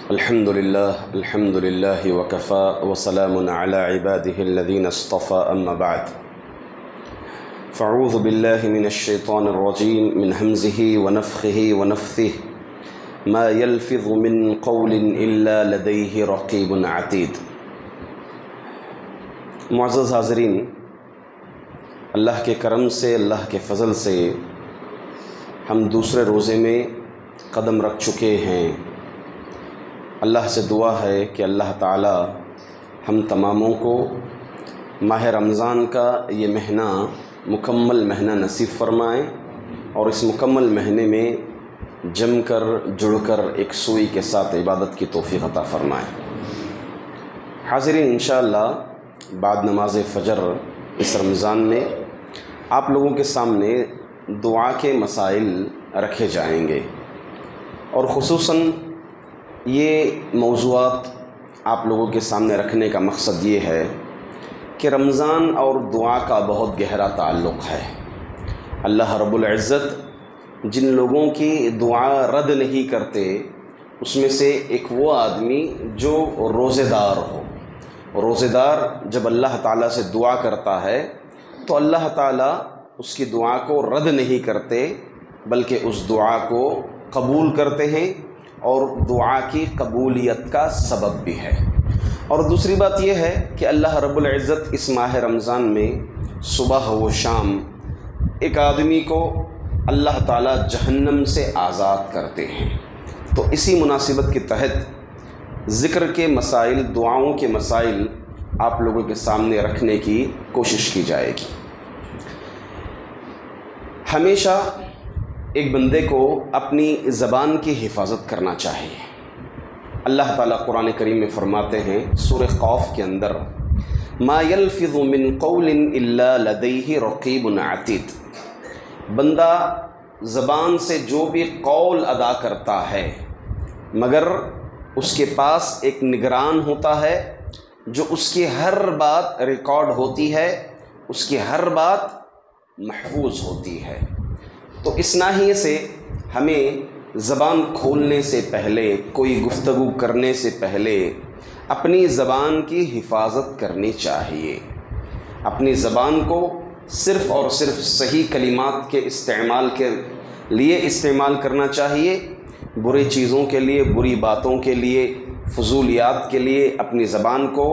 الحمد لله وكفى وسلام على عباده الذين اصطفى أما بعد فأعوذ بالله من الشيطان الرجيم من همزه ونفخه ونفثه ما يلفظ من قول إلا لديه رقيب عتيد۔ معزز حاضرین، اللہ کے کرم سے، اللہ کے فضل سے ہم دوسرے روزے میں قدم رکھ چکے ہیں۔ اللہ سے دعا ہے کہ اللہ تعالی ہم تماموں کو ماہ رمضان کا یہ مہینہ مکمل مہینہ نصیب فرمائیں اور اس مکمل مہینے میں جم کر جڑ کر ایک سوئی کے ساتھ عبادت کی توفیق عطا فرمائیں۔ حاضرین، انشاءاللہ بعد نماز فجر اس رمضان میں آپ لوگوں کے سامنے دعا کے مسائل رکھے جائیں گے، اور خصوصاً یہ موضوعات آپ لوگوں کے سامنے رکھنے کا مقصد یہ ہے کہ رمضان اور دعا کا بہت گہرا تعلق ہے۔ اللہ رب العزت جن لوگوں کی دعا رد نہیں کرتے اس میں سے ایک وہ آدمی جو روزے دار ہو۔ روزے دار جب اللہ تعالیٰ سے دعا کرتا ہے تو اللہ تعالیٰ اس کی دعا کو رد نہیں کرتے بلکہ اس دعا کو قبول کرتے ہیں، اور دعا کی قبولیت کا سبب بھی ہے۔ اور دوسری بات یہ ہے کہ اللہ رب العزت اس ماہ رمضان میں صبح و شام ایک آدمی کو اللہ تعالیٰ جہنم سے آزاد کرتے ہیں۔ تو اسی مناسبت کے تحت ذکر کے مسائل، دعاؤں کے مسائل آپ لوگوں کے سامنے رکھنے کی کوشش کی جائے گی۔ ہمیشہ ایک بندے کو اپنی زبان کی حفاظت کرنا چاہیے۔ اللہ تعالیٰ قرآن کریم میں فرماتے ہیں سورہ قاف کے اندر، ما یلفظ من قول الا لدیہ رقیب عتید۔ بندہ زبان سے جو بھی قول ادا کرتا ہے مگر اس کے پاس ایک نگران ہوتا ہے جو اس کی ہر بات ریکارڈ ہوتی ہے، اس کی ہر بات محفوظ ہوتی ہے۔ تو اس ناحیے سے ہمیں زبان کھولنے سے پہلے، کوئی گفتگو کرنے سے پہلے اپنی زبان کی حفاظت کرنی چاہیے۔ اپنی زبان کو صرف اور صرف صحیح کلمات کے استعمال کے لیے استعمال کرنا چاہیے۔ برے چیزوں کے لیے، بری باتوں کے لیے، فضولیات کے لیے اپنی زبان کو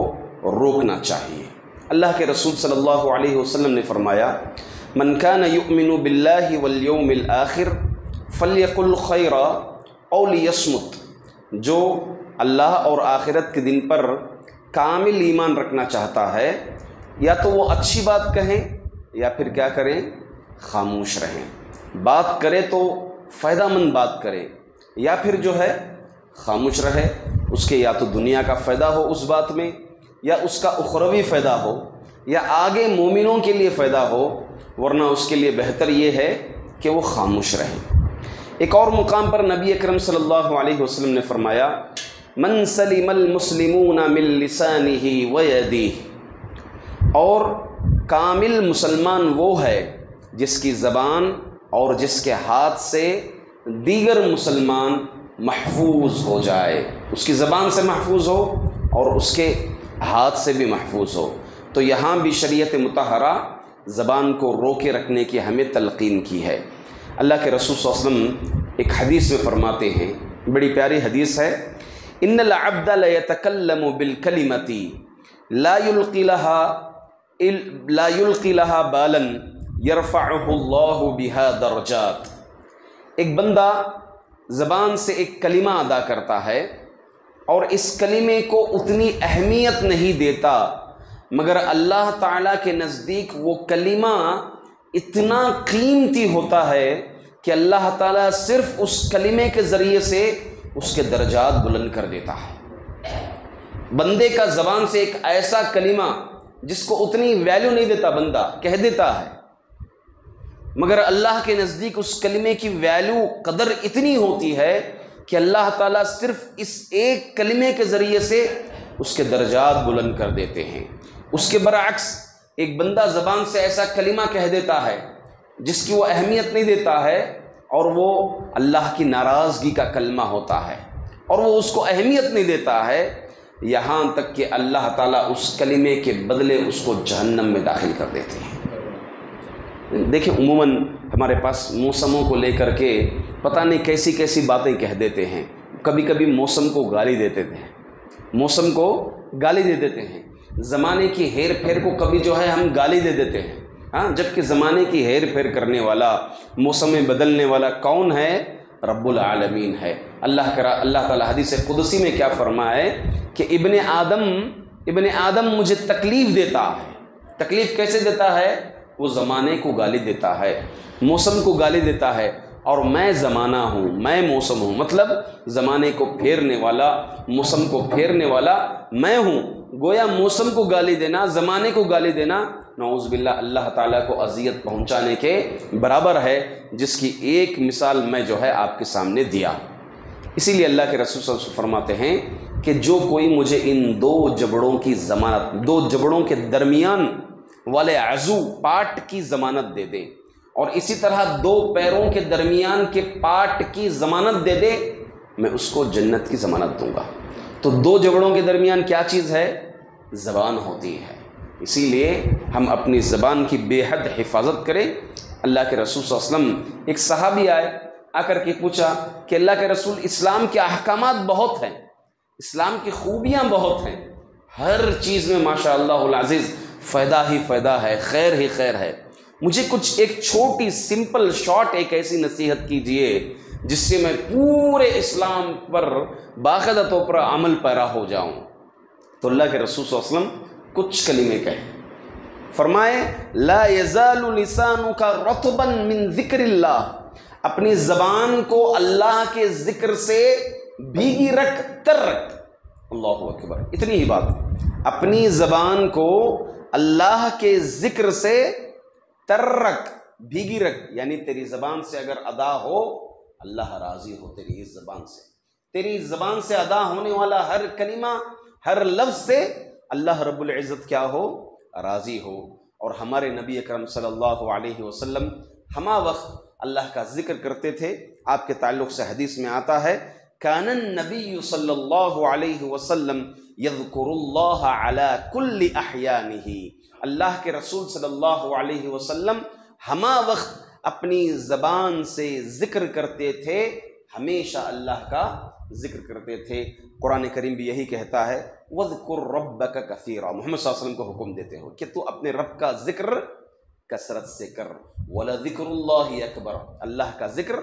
روکنا چاہیے۔ اللہ کے رسول صلی اللہ علیہ وسلم نے فرمایا، من کان یؤمن باللہ والیوم الآخر فلیقل خیرا او لیصمت۔ جو اللہ اور آخرت کے دن پر کامل ایمان رکھنا چاہتا ہے یا تو وہ اچھی بات کہیں یا پھر کیا کریں، خاموش رہیں۔ بات کرے تو فائدہ مند بات کرے یا پھر جو ہے خاموش رہے۔ اس کے یا تو دنیا کا فائدہ ہو اس بات میں، یا اس کا اخروی فائدہ ہو، یا آگے مومنوں کے لیے فائدہ ہو، ورنہ اس کے لیے بہتر یہ ہے کہ وہ خاموش رہے۔ ایک اور مقام پر نبی اکرم صلی اللہ علیہ وسلم نے فرمایا، من سلم المسلمون من لسانہ ویدہ۔ اور کامل مسلمان وہ ہے جس کی زبان اور جس کے ہاتھ سے دیگر مسلمان محفوظ ہو جائے، اس کی زبان سے محفوظ ہو اور اس کے ہاتھ سے بھی محفوظ ہو۔ تو یہاں بھی شریعت مطہرہ زبان کو روکے رکھنے کی ہمیں تلقین کی ہے۔ اللہ کے رسول صلی اللہ علیہ وسلم ایک حدیث میں فرماتے ہیں، بڑی پیاری حدیث ہے، ان العبد لیتکلم بالکلمۃ لا یلقی لها بالا یرفعہ اللہ بها درجات۔ ایک بندہ زبان سے ایک کلمہ ادا کرتا ہے اور اس کلمے کو اتنی اہمیت نہیں دیتا، مگر اللہ تعالیٰ کے نزدیک وہ کلمہ اتنا قیمتی ہوتا ہے کہ اللہ تعالیٰ صرف اس کلمے کے ذریعے سے اس کے درجات بلند کر دیتا ہے۔ بندے کا زبان سے ایک ایسا کلمہ جس کو اتنی ویلیو نہیں دیتا، بندہ کہہ دیتا ہے، مگر اللہ کے نزدیک اس کلمے کی ویلیو، قدر اتنی ہوتی ہے کہ اللہ تعالیٰ صرف اس ایک کلمے کے ذریعے سے اس کے درجات بلند کر دیتے ہیں۔ اس کے برعکس ایک بندہ زبان سے ایسا کلمہ کہہ دیتا ہے جس کی وہ اہمیت نہیں دیتا ہے اور وہ اللہ کی ناراضگی کا کلمہ ہوتا ہے، اور وہ اس کو اہمیت نہیں دیتا ہے، یہاں تک کہ اللہ تعالیٰ اس کلمے کے بدلے اس کو جہنم میں داخل کر دیتے ہیں۔ دیکھیں عموماً ہمارے پاس موسموں کو لے کر کے پتہ نہیں کیسی کیسی باتیں کہہ دیتے ہیں، کبھی کبھی موسم کو گالی دیتے ہیں، موسم کو گالی دے دیتے ہیں، زمانے کی ہیر پھیر کو کبھی جو ہے ہم گالی دے دیتے ہیں، ہاں، جبکہ زمانے کی ہیر پھیر کرنے والا، موسم بدلنے والا کون ہے؟ رب العالمین ہے۔ اللہ تعالیٰ حدیث قدسی میں کیا فرمائے کہ ابن آدم مجھے تکلیف دیتا ہے۔ تکلیف کیسے دیتا ہے؟ وہ زمانے کو گالی دیتا ہے، موسم کو گالی دیتا ہے، اور میں زمانہ ہوں، میں موسم ہوں، مطلب زمانے کو پھیرنے والا، موسم کو پھیرنے والا میں ہوں۔ گویا موسم کو گالی دینا، زمانے کو گالی دینا، نعوذ باللہ اللہ تعالیٰ کو اذیت پہنچانے کے برابر ہے، جس کی ایک مثال میں جو ہے آپ کے سامنے دیا۔ اسی لیے اللہ کے رسول صلی اللہ علیہ وسلم فرماتے ہیں کہ جو کوئی مجھے ان دو جبڑوں کی ضمانت، دو جبڑوں کے درمیان والے عضو پارٹ کی ضمانت دے دے، اور اسی طرح دو پیروں کے درمیان کے پارٹ کی ضمانت دے دے، میں اس کو جنت کی ضمانت دوں گا۔ تو دو جبڑوں کے درمیان کیا چیز ہے؟ زبان ہوتی ہے۔ اسی لیے ہم اپنی زبان کی بے حد حفاظت کریں۔ اللہ کے رسول صلی اللہ علیہ وسلم، ایک صحابی آ کر کے پوچھا کہ اللہ کے رسول، اسلام کے احکامات بہت ہیں، اسلام کی خوبیاں بہت ہیں، ہر چیز میں ماشاء اللہ العزیز فائدہ ہی فائدہ ہے، خیر ہی خیر ہے، مجھے کچھ ایک چھوٹی سمپل شارٹ ایک ایسی نصیحت کیجئے جس سے میں پورے اسلام پر باقاعدہ طور پر عمل پیرا ہو جاؤں۔ تو اللہ کے رسول صلی اللہ علیہ وسلم کچھ کلمے کہے، فرمائے لا یزال لسانک رطبا من ذکر اللہ، اپنی زبان کو اللہ کے ذکر سے بھیگی رکھ، تر رکھ۔ اللہ اکبر، اتنی ہی بات، اپنی زبان کو اللہ کے ذکر سے تر رکھ، بھیگی رکھ، یعنی تیری زبان سے اگر ادا ہو، اللہ راضی ہو تیری اس زبان سے، تیری زبان سے ادا ہونے والا ہر کلمہ، ہر لفظ سے اللہ رب العزت کیا ہو؟ راضی ہو۔ اور ہمارے نبی اکرم صلی اللہ علیہ وسلم ہما وقت اللہ کا ذکر کرتے تھے، آپ کے تعلق سے حدیث میں آتا ہے کان النبی صلی اللہ علیہ وسلم یذکر اللہ علی کل احیانہ، اللہ کے رسول صلی اللہ علیہ وسلم ہما وقت اپنی زبان سے ذکر کرتے تھے، ہمیشہ اللہ کا ذکر کرتے تھے۔ قرآن کریم بھی یہی کہتا ہے وَاذْكُرْ رَبَّكَ كَثِيرًا، محمد صلی اللہ علیہ وسلم کو حکم دیتے ہو کہ تو اپنے رب کا ذکر کثرت سے کر، وَلَذِكْرُ اللَّهِ أَكْبَرُ، اللہ کا ذکر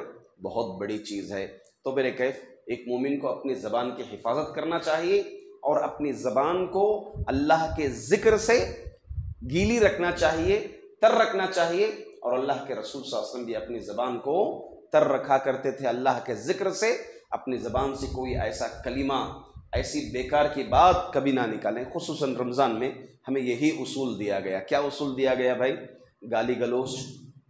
بہت بڑی چیز ہے۔ تو میرے کیف، ایک مومن کو اپنی زبان کی حفاظت کرنا چاہیے، اور اپنی زبان کو اللہ کے ذکر سے گیلی رکھنا چاہیے، تر رکھنا چاہیے، اور اللہ کے رسول صلی اللہ علیہ وسلم بھی اپنی زبان کو تر رکھا کرتے تھے اللہ کے ذکر سے۔ اپنی زبان سے کوئی ایسا کلمہ، ایسی بیکار کی بات کبھی نہ نکالیں۔ خصوصاً رمضان میں ہمیں یہی اصول دیا گیا۔ کیا اصول دیا گیا بھائی؟ گالی گلوچ،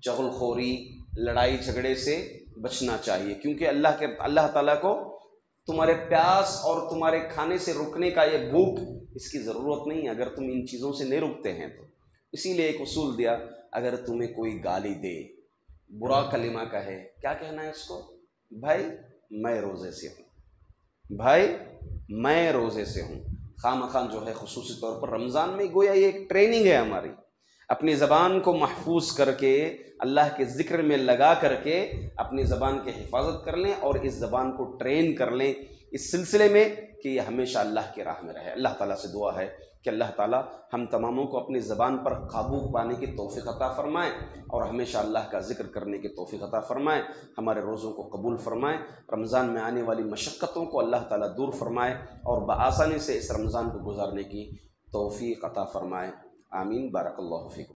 چغل خوری، لڑائی جھگڑے سے بچنا چاہیے، کیونکہ اللہ تعالیٰ کو تمہارے پیاس اور تمہارے کھانے سے رکنے کا یہ بھوک، اس کی ضرورت نہیں اگر تم ان چیزوں سے نہیں رکتے ہیں تو۔ اسی لیے ایک اصول دیا، اگر تمہیں کوئی گالی دے، برا کلمہ کہے، کیا کہنا ہے اس کو؟ بھائی میں روزے سے ہوں، بھائی میں روزے سے ہوں۔ خواہ جو ہے خصوصی طور پر رمضان میں گویا یہ ایک ٹریننگ ہے ہماری، اپنی زبان کو محفوظ کر کے، اللہ کے ذکر میں لگا کر کے اپنی زبان کی حفاظت کر لیں، اور اس زبان کو ٹرین کر لیں اس سلسلے میں کہ یہ ہمیشہ اللہ کی راہ میں رہے۔ اللہ تعالیٰ سے دعا ہے کہ اللہ تعالیٰ ہم تماموں کو اپنی زبان پر قابو پانے کی توفیق عطا فرمائے، اور ہمیشہ اللہ کا ذکر کرنے کی توفیق عطا فرمائے، ہمارے روزوں کو قبول فرمائے، رمضان میں آنے والی مشقتوں کو اللہ تعالیٰ دور فرمائے، اور بآسانی سے اس رمضان کو گزارنے کی توفیق عطا فرمائے۔ آمین۔ بارک اللہ فیکم۔